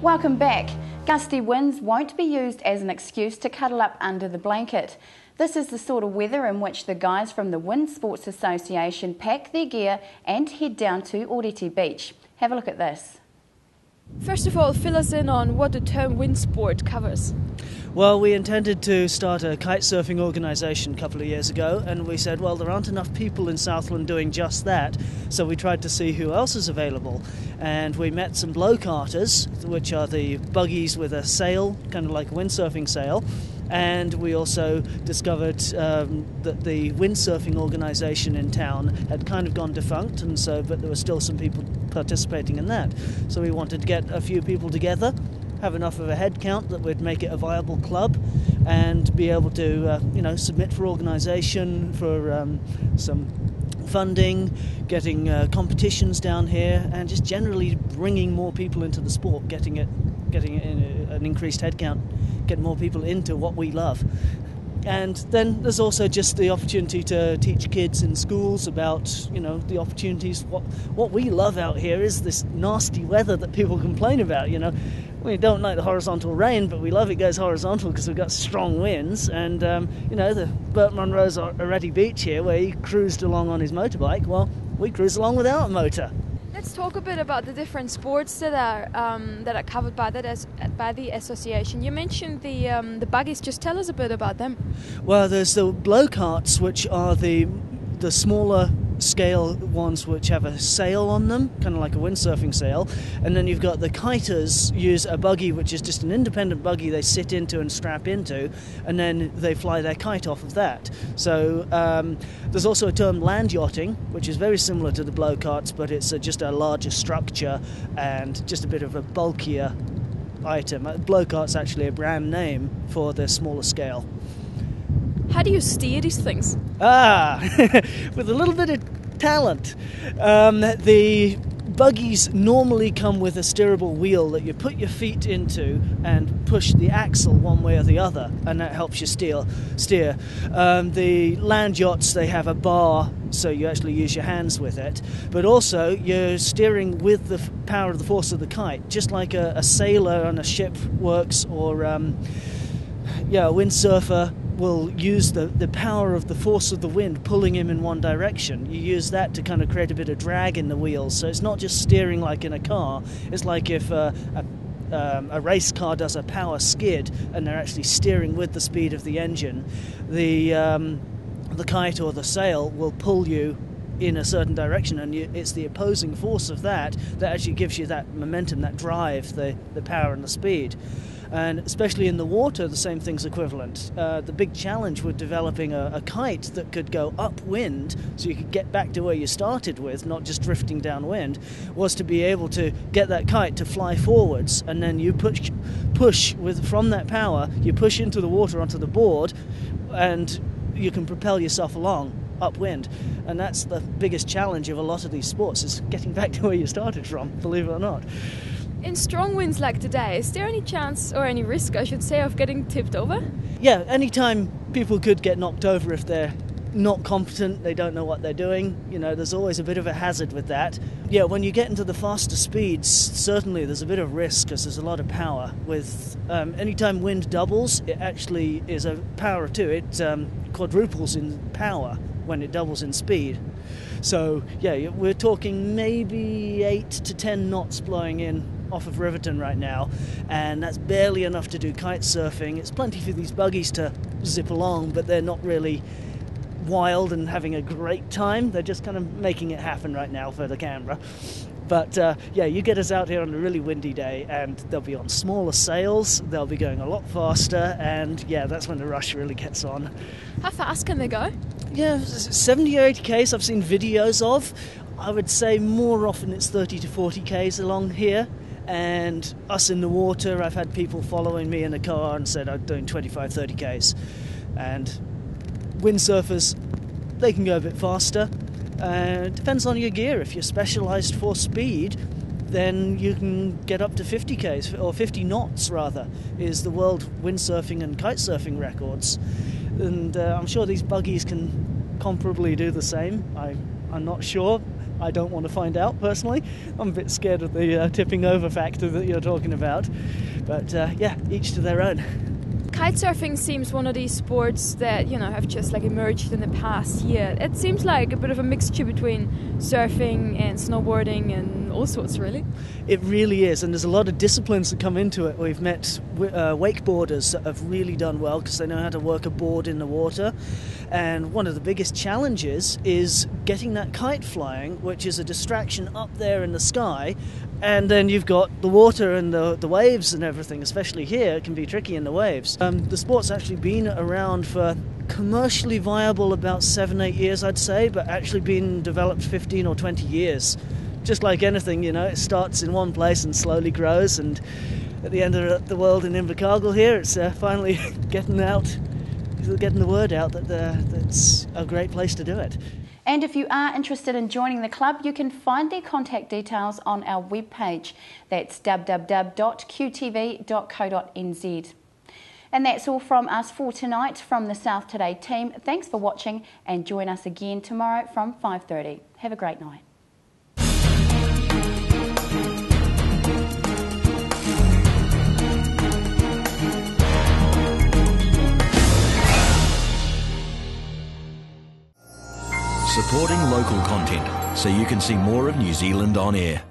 Welcome back. Gusty winds won't be used as an excuse to cuddle up under the blanket. This is the sort of weather in which the guys from the Windsports Association pack their gear and head down to Oreti Beach. Have a look at this. First of all, fill us in on what the term windsport covers. Well, we intended to start a kite surfing organisation a couple of years ago, and we said, well, there aren't enough people in Southland doing just that, so we tried to see who else is available. And we met some blow-carters, which are the buggies with a sail, kind of like a windsurfing sail. And we also discovered that the windsurfing organisation in town had kind of gone defunct, and so but there were still some people participating in that. So we wanted to get a few people together, have enough of a head count that would make it a viable club, and be able to submit for organisation, for some funding, getting competitions down here, and just generally bringing more people into the sport, getting it in an increased head count, get more people into what we love. And then there's also just the opportunity to teach kids in schools about, the opportunities. What we love out here is this nasty weather that people complain about, We don't like the horizontal rain, but we love it goes horizontal because we've got strong winds. And, the Burt Munro's Oreti Beach here, where he cruised along on his motorbike, well, we cruise along without a motor. Let's talk a bit about the different sports that are covered by the association. You mentioned the buggies. Just tell us a bit about them. Well, there's the blow carts, which are the smaller scale ones which have a sail on them, kind of like a windsurfing sail, and then you've got the kiters use a buggy which is just an independent buggy they sit into and strap into, and then they fly their kite off of that. So there's also a term land yachting, which is very similar to the blow carts, but it's just a larger structure and just a bit of a bulkier item. Blow cart's actually a brand name for the smaller scale. How do you steer these things? With a little bit of talent. The buggies normally come with a steerable wheel that you put your feet into and push the axle one way or the other, and that helps you steer. The land yachts, they have a bar, so you actually use your hands with it, but also you're steering with the power of the force of the kite, just like a sailor on a ship works, or a windsurfer will use the power of the force of the wind pulling him in one direction. You use that to kind of create a bit of drag in the wheels, so it's not just steering like in a car. It's like if a race car does a power skid and they're actually steering with the speed of the engine. The kite or the sail will pull you in a certain direction, and it's the opposing force of that actually gives you that momentum, that drive, the power and the speed. And especially in the water, the same thing's equivalent. The big challenge with developing a kite that could go upwind, so you could get back to where you started with, not just drifting downwind, was to be able to get that kite to fly forwards, and then you push from that power, you push into the water onto the board, and you can propel yourself along upwind. And that's the biggest challenge of a lot of these sports, is getting back to where you started from, believe it or not. In strong winds like today, is there any chance, or any risk, I should say, of getting tipped over? Yeah, anytime people could get knocked over if they're not competent, they don't know what they're doing. There's always a bit of a hazard with that. Yeah, when you get into the faster speeds, certainly there's a bit of risk because there's a lot of power. With anytime wind doubles, it actually is a power of two. It quadruples in power when it doubles in speed. So, yeah, we're talking maybe 8 to 10 knots blowing in off of Riverton right now, and that's barely enough to do kite surfing. It's plenty for these buggies to zip along, but they're not really wild and having a great time. They're just kind of making it happen right now for the camera. But you get us out here on a really windy day, and they'll be on smaller sails, they'll be going a lot faster, and that's when the rush really gets on. How fast can they go? Yeah, 70 or 80 k's I've seen videos of. I would say more often it's 30 to 40 k's along here. And us in the water, I've had people following me in a car and said I'm doing 25, 30 k's. And windsurfers, they can go a bit faster. It depends on your gear. If you're specialised for speed, then you can get up to 50 k's, or 50 knots rather, is the world windsurfing and kite surfing records. And I'm sure these buggies can comparably do the same. I'm not sure. I don't want to find out personally. I'm a bit scared of the tipping over factor that you're talking about. But yeah, each to their own. Kitesurfing seems one of these sports that, have just like emerged in the past year. It seems like a bit of a mixture between surfing and snowboarding and all sorts, really. It really is, and there's a lot of disciplines that come into it. We've met wakeboarders that have really done well because they know how to work a board in the water. And one of the biggest challenges is getting that kite flying, which is a distraction up there in the sky. And then you've got the water and the waves and everything, especially here. It can be tricky in the waves. The sport's actually been around for commercially viable about 7-8 years, I'd say, but actually been developed 15 or 20 years. Just like anything, it starts in one place and slowly grows, and at the end of the world in Invercargill here, it's finally getting the word out that it's a great place to do it. And if you are interested in joining the club, you can find their contact details on our webpage. That's www.qtv.co.nz. And that's all from us for tonight from the South Today team. Thanks for watching, and join us again tomorrow from 5:30. Have a great night. Supporting local content so you can see more of New Zealand on air.